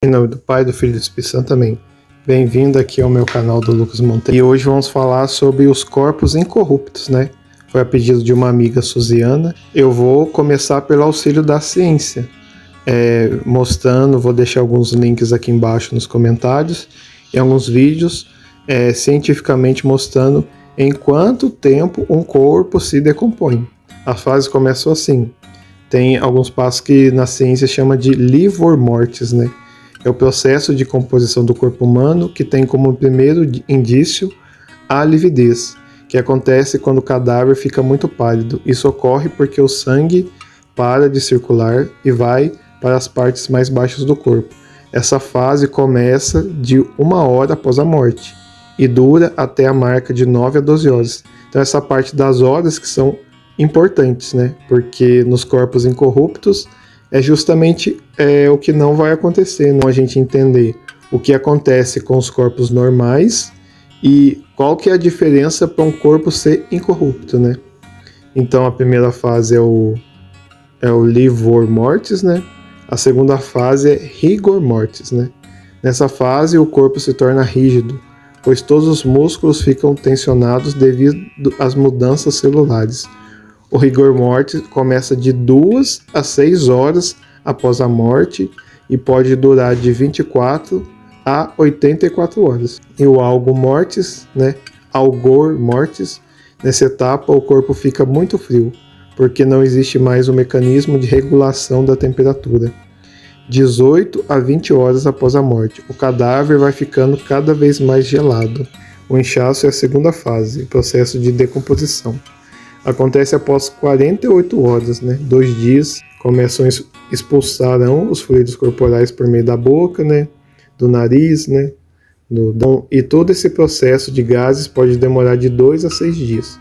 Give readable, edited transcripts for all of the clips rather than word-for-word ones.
Em nome do Pai, do Filho e do Espírito Santo também. Bem-vindo aqui ao meu canal do Lucas Monteiro. E hoje vamos falar sobre os corpos incorruptos, né? Foi a pedido de uma amiga Suziana. Eu vou começar pelo auxílio da ciência, vou deixar alguns links aqui embaixo nos comentários e alguns vídeos cientificamente mostrando em quanto tempo um corpo se decompõe. A fase começa assim. Tem alguns passos que na ciência chama de livor mortis, né? É o processo de composição do corpo humano que tem como primeiro indício a lividez, que acontece quando o cadáver fica muito pálido. Isso ocorre porque o sangue para de circular e vai para as partes mais baixas do corpo. Essa fase começa de 1 hora após a morte e dura até a marca de 9 a 12 horas. Então essa parte das horas que são importantes, né? Porque nos corpos incorruptos é justamente o que não vai acontecer, não a gente entender o que acontece com os corpos normais e qual que é a diferença para um corpo ser incorrupto, né? Então a primeira fase é o livor mortis, né? A segunda fase é rigor mortis, né? Nessa fase o corpo se torna rígido, pois todos os músculos ficam tensionados devido às mudanças celulares. O rigor mortis começa de 2 a 6 horas após a morte e pode durar de 24 a 84 horas. E o algo mortis, né? Algor mortis, nessa etapa o corpo fica muito frio, porque não existe mais o mecanismo de regulação da temperatura. 18 a 20 horas após a morte, o cadáver vai ficando cada vez mais gelado. O inchaço é a segunda fase, processo de decomposição. Acontece após 48 horas, né? 2 dias, começam a expulsarão os fluidos corporais por meio da boca, né? Do nariz, né? E todo esse processo de gases pode demorar de 2 a 6 dias.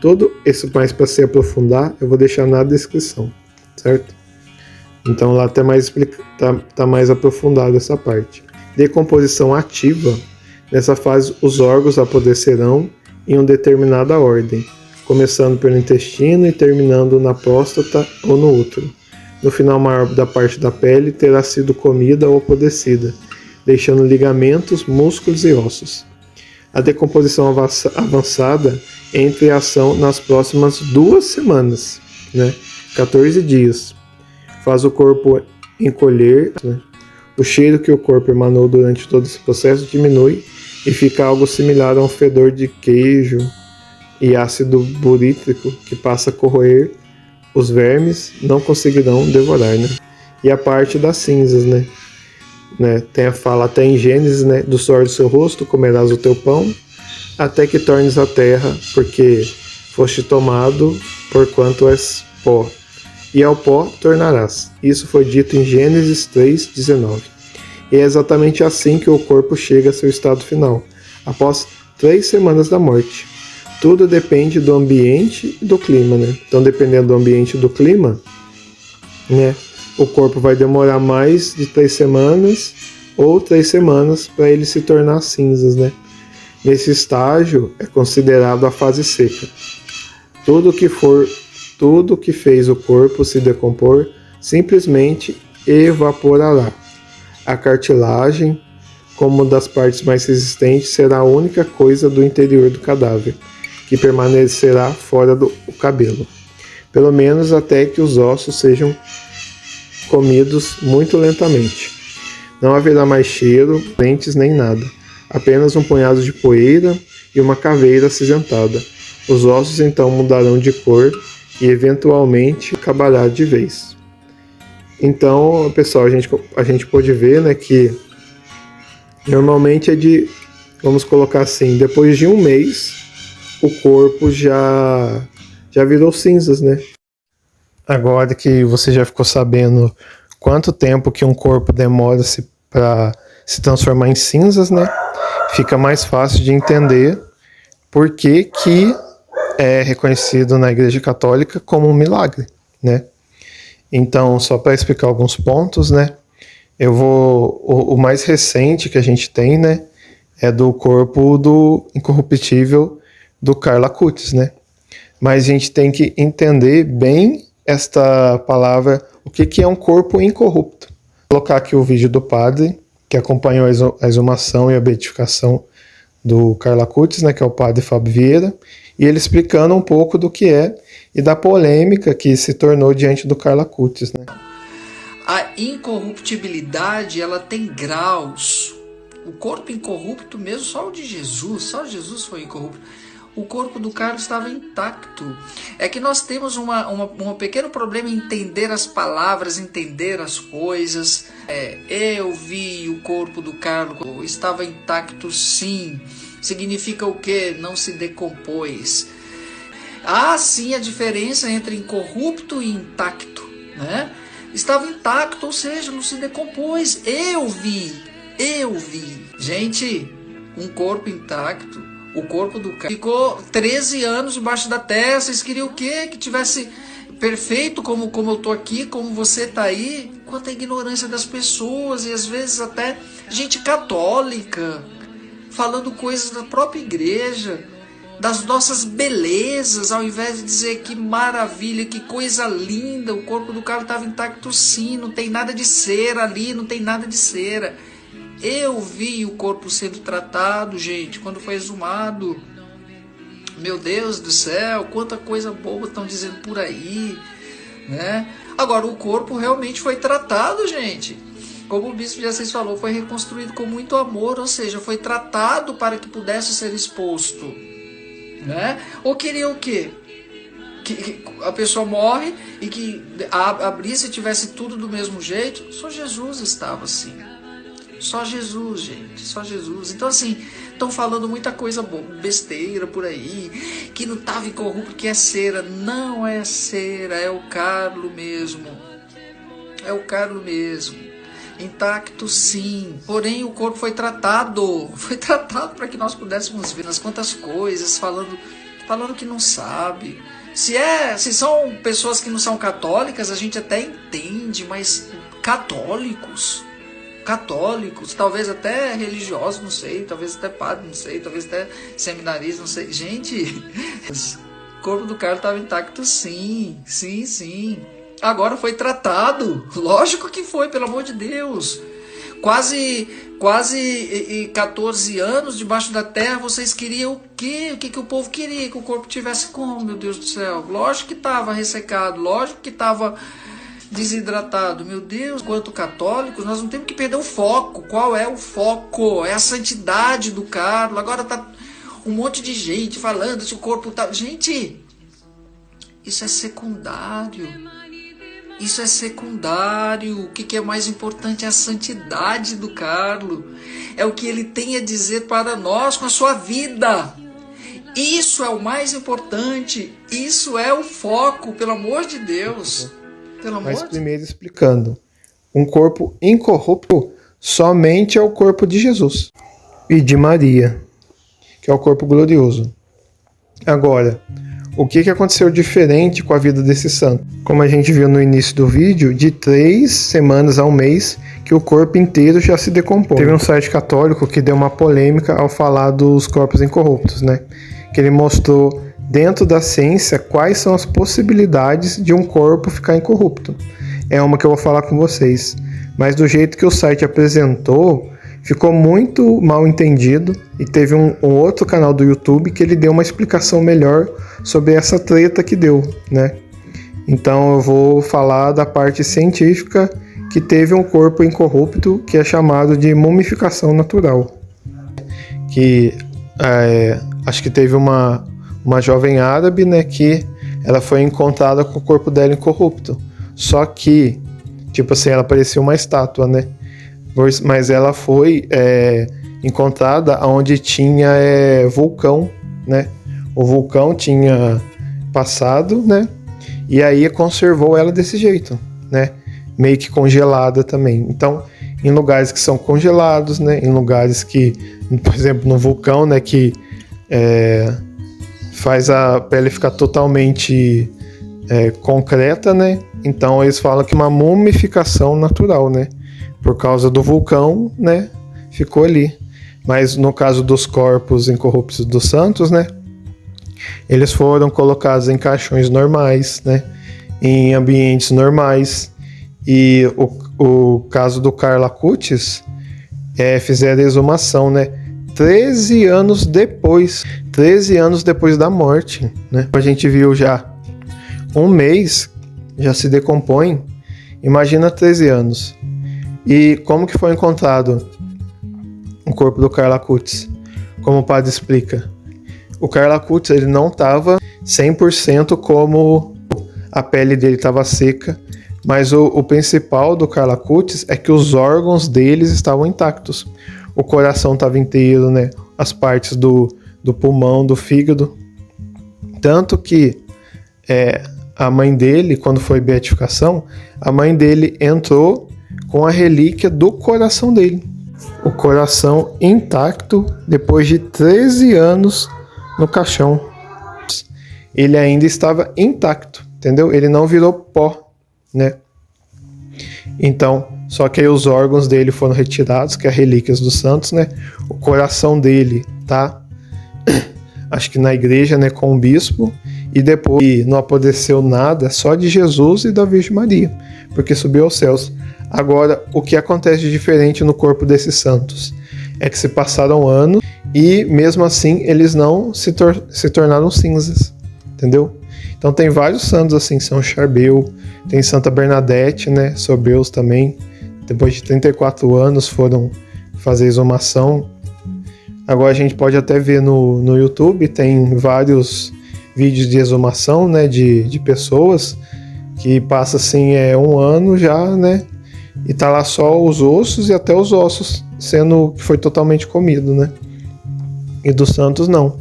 Todo esse mais para se aprofundar, eu vou deixar na descrição, certo? Então lá tá mais aprofundado essa parte. Decomposição ativa. Nessa fase, os órgãos apodrecerão em uma determinada ordem, começando pelo intestino e terminando na próstata ou no útero. No final maior da parte da pele terá sido comida ou apodrecida, deixando ligamentos, músculos e ossos. A decomposição avançada entra em ação nas próximas 2 semanas, né? 14 dias. Faz o corpo encolher, né? O cheiro que o corpo emanou durante todo esse processo diminui e fica algo similar a um fedor de queijo e ácido burítrico que passa a corroer. Os vermes não conseguirão devorar, né? E a parte das cinzas, né? Tem a fala até em Gênesis, né? Do suor do seu rosto comerás o teu pão, até que tornes a terra, porque foste tomado, porquanto és pó, e ao pó tornarás. Isso foi dito em Gênesis 3:19. E é exatamente assim que o corpo chega a seu estado final, após 3 semanas da morte. Tudo depende do ambiente e do clima, né? Então, dependendo do ambiente e do clima, né, o corpo vai demorar mais de 3 semanas ou 3 semanas para ele se tornar cinzas, né? Nesse estágio é considerado a fase seca. Tudo que fez o corpo se decompor simplesmente evaporará. A cartilagem, como das partes mais resistentes, será a única coisa do interior do cadáver que permanecerá fora do cabelo, pelo menos até que os ossos sejam comidos muito lentamente. Não haverá mais cheiro, dentes nem nada, apenas um punhado de poeira e uma caveira acinzentada. Os ossos então mudarão de cor e eventualmente acabará de vez. Então, pessoal, a gente pode ver, né, que normalmente vamos colocar assim, depois de 1 mês, o corpo já virou cinzas, né? Agora que você já ficou sabendo quanto tempo que um corpo demora para se transformar em cinzas, né? Fica mais fácil de entender por que é reconhecido na Igreja Católica como um milagre, né? Então, só para explicar alguns pontos, né? O mais recente que a gente tem, né? É do corpo do incorruptível do Carlo Acutis, né? Mas a gente tem que entender bem esta palavra, o que é um corpo incorrupto, Vou colocar aqui o vídeo do padre que acompanhou a exumação e a beatificação do Carlo Acutis, né, que é o padre Fábio Vieira, e ele explicando um pouco do que é e da polêmica que se tornou diante do Carlo Acutis, né? A incorruptibilidade, ela tem graus. O corpo incorrupto mesmo, só o de Jesus, só Jesus foi incorrupto. O corpo do Carlos estava intacto. É que nós temos um pequeno problema em entender as palavras, entender as coisas. Eu vi o corpo do Carlos, estava intacto sim. Significa o quê? Não se decompôs. Há sim a diferença entre incorrupto e intacto, né? Estava intacto, ou seja, não se decompôs. Eu vi. Gente, um corpo intacto. O corpo do cara ficou 13 anos debaixo da terra. Vocês queriam o quê? Que tivesse perfeito como eu tô aqui, como você tá aí? Quanta ignorância das pessoas, e às vezes até gente católica falando coisas da própria igreja, das nossas belezas, ao invés de dizer que maravilha, que coisa linda, o corpo do cara estava intacto sim, não tem nada de cera ali, não tem nada de cera. Eu vi o corpo sendo tratado, gente, quando foi exumado. Meu Deus do céu, quanta coisa boa estão dizendo por aí, né? Agora, o corpo realmente foi tratado, gente. Como o bispo de Assis falou, foi reconstruído com muito amor, ou seja, foi tratado para que pudesse ser exposto, né? Ou queria o quê? Que a pessoa morre e que abrisse e tivesse tudo do mesmo jeito? Só Jesus estava assim. Só Jesus, gente, só Jesus. Então assim, estão falando muita coisa besteira por aí, que não estava incorrupto, que é cera. Não é cera, é o Carlo mesmo. É o Carlo mesmo. Intacto sim, porém o corpo foi tratado para que nós pudéssemos ver as quantas coisas, falando que não sabe. Se são pessoas que não são católicas, a gente até entende, mas católicos, talvez até religiosos, não sei, talvez até padre, não sei, talvez até seminarista, não sei. Gente, o corpo do cara estava intacto sim. Agora foi tratado, lógico que foi, pelo amor de Deus. Quase 14 anos debaixo da terra, vocês queriam o quê? O que o povo queria? Que o corpo tivesse como, meu Deus do céu? Lógico que estava ressecado, lógico que estava desidratado. Meu Deus, quanto católicos, nós não temos que perder o foco. Qual é o foco? É a santidade do Carlos. Agora tá um monte de gente falando se o corpo tá... Gente, isso é secundário. Isso é secundário. O que é mais importante é a santidade do Carlos. É o que ele tem a dizer para nós com a sua vida. Isso é o mais importante. Isso é o foco, pelo amor de Deus. Mas primeiro explicando. Um corpo incorrupto somente é o corpo de Jesus e de Maria, que é o corpo glorioso. Agora, o que aconteceu diferente com a vida desse santo? Como a gente viu no início do vídeo, de 3 semanas a um mês que o corpo inteiro já se decompõe. Teve um site católico que deu uma polêmica ao falar dos corpos incorruptos, né? Que ele mostrou dentro da ciência quais são as possibilidades de um corpo ficar incorrupto. É uma que eu vou falar com vocês. Mas do jeito que o site apresentou, ficou muito mal entendido, e teve um outro canal do YouTube que ele deu uma explicação melhor sobre essa treta que deu, né? Então eu vou falar da parte científica, que teve um corpo incorrupto que é chamado de mumificação natural. Que acho que teve uma jovem árabe, né, que ela foi encontrada com o corpo dela incorrupto. Só que, tipo assim, ela parecia uma estátua, né? Mas ela foi encontrada onde tinha vulcão, né? O vulcão tinha passado, né? E aí conservou ela desse jeito, né? Meio que congelada também. Então, em lugares que são congelados, né? Em lugares que, por exemplo, no vulcão, né? Que faz a pele ficar totalmente concreta, né? Então, eles falam que é uma mumificação natural, né? Por causa do vulcão, né, ficou ali. Mas no caso dos corpos incorruptos dos santos, né, eles foram colocados em caixões normais, né, em ambientes normais. E o caso do Carlo Acutis, fizeram a exumação, né? 13 anos depois da morte, né? A gente viu já um mês, já se decompõe, imagina 13 anos. E como que foi encontrado o corpo do Carlo Acutis? Como o padre explica, o Carlo Acutis, ele não estava 100% como a pele dele estava seca, mas o principal do Carlo Acutis é que os órgãos deles estavam intactos. O coração estava inteiro, né? As partes do pulmão, do fígado. Tanto que a mãe dele, quando foi beatificação, a mãe dele entrou com a relíquia do coração dele. O coração intacto depois de 13 anos no caixão. Ele ainda estava intacto, entendeu? Ele não virou pó, né? Então, só que aí os órgãos dele foram retirados, que é as relíquias dos santos, né? O coração dele tá, acho que na igreja, né, com o bispo, e depois não apodreceu nada, só de Jesus e da Virgem Maria, porque subiu aos céus. Agora, o que acontece de diferente no corpo desses santos é que se passaram anos e mesmo assim eles não se tornaram cinzas, entendeu? Então tem vários santos assim, São Charbel, tem Santa Bernadette, né, Sobeus também, depois de 34 anos foram fazer exumação. Agora a gente pode até ver no YouTube, tem vários vídeos de exumação, né, de pessoas que passa assim um ano já, né, e tá lá só os ossos e até os ossos, sendo que foi totalmente comido, né? E dos santos não.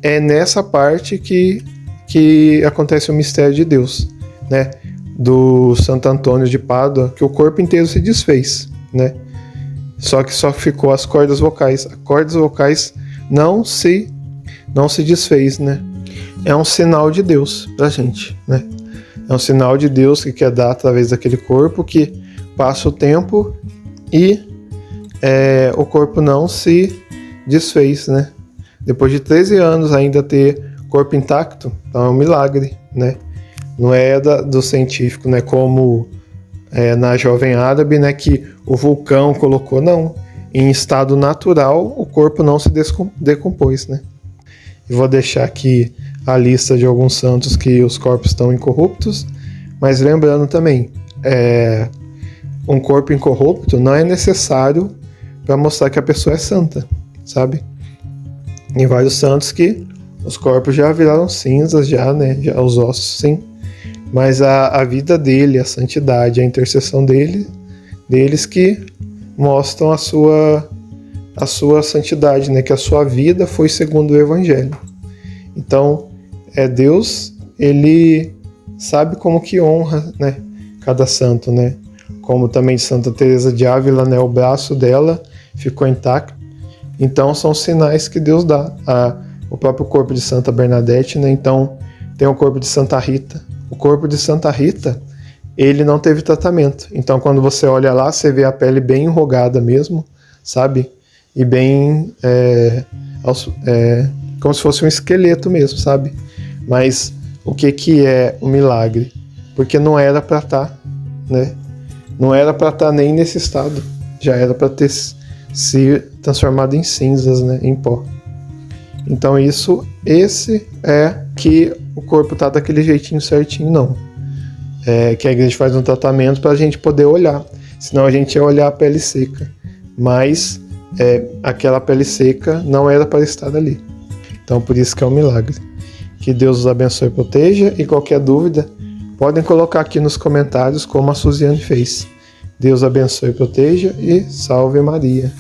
É nessa parte que acontece o mistério de Deus, né? Do Santo Antônio de Pádua, que o corpo inteiro se desfez, né? Só que só ficou as cordas vocais. As cordas vocais não se desfez, né? É um sinal de Deus pra gente, né? É um sinal de Deus que quer dar através daquele corpo que passa o tempo e o corpo não se desfez, né? Depois de 13 anos ainda ter corpo intacto, então é um milagre, né? Não é do científico, né? Como na Jovem Árabe, né? Que o vulcão colocou, não. Em estado natural, o corpo não se decompôs, né? E vou deixar aqui a lista de alguns santos que os corpos estão incorruptos, mas lembrando também, um corpo incorrupto não é necessário para mostrar que a pessoa é santa, sabe? Tem vários santos que os corpos já viraram cinzas, já, né? Já os ossos, sim. Mas a vida dele, a santidade, a intercessão deles que mostram a sua santidade, né? Que a sua vida foi segundo o Evangelho. Então, Deus, ele sabe como que honra, né? Cada santo, né? Como também de Santa Teresa de Ávila, né? O braço dela ficou intacto. Então, são sinais que Deus dá. O próprio corpo de Santa Bernadette, né? Então, tem o corpo de Santa Rita. O corpo de Santa Rita, ele não teve tratamento. Então, quando você olha lá, você vê a pele bem enrugada mesmo, sabe? E bem... como se fosse um esqueleto mesmo, sabe? Mas o que é o milagre? Porque não era para estar, né? Não era para estar nem nesse estado. Já era para ter se transformado em cinzas, né? Em pó. Então esse é que o corpo tá daquele jeitinho certinho, não. Que a igreja faz um tratamento para a gente poder olhar. Senão a gente ia olhar a pele seca. Mas aquela pele seca não era para estar ali. Então por isso que é um milagre. Que Deus os abençoe e proteja. E qualquer dúvida, podem colocar aqui nos comentários como a Suziane fez. Deus abençoe e proteja e salve Maria.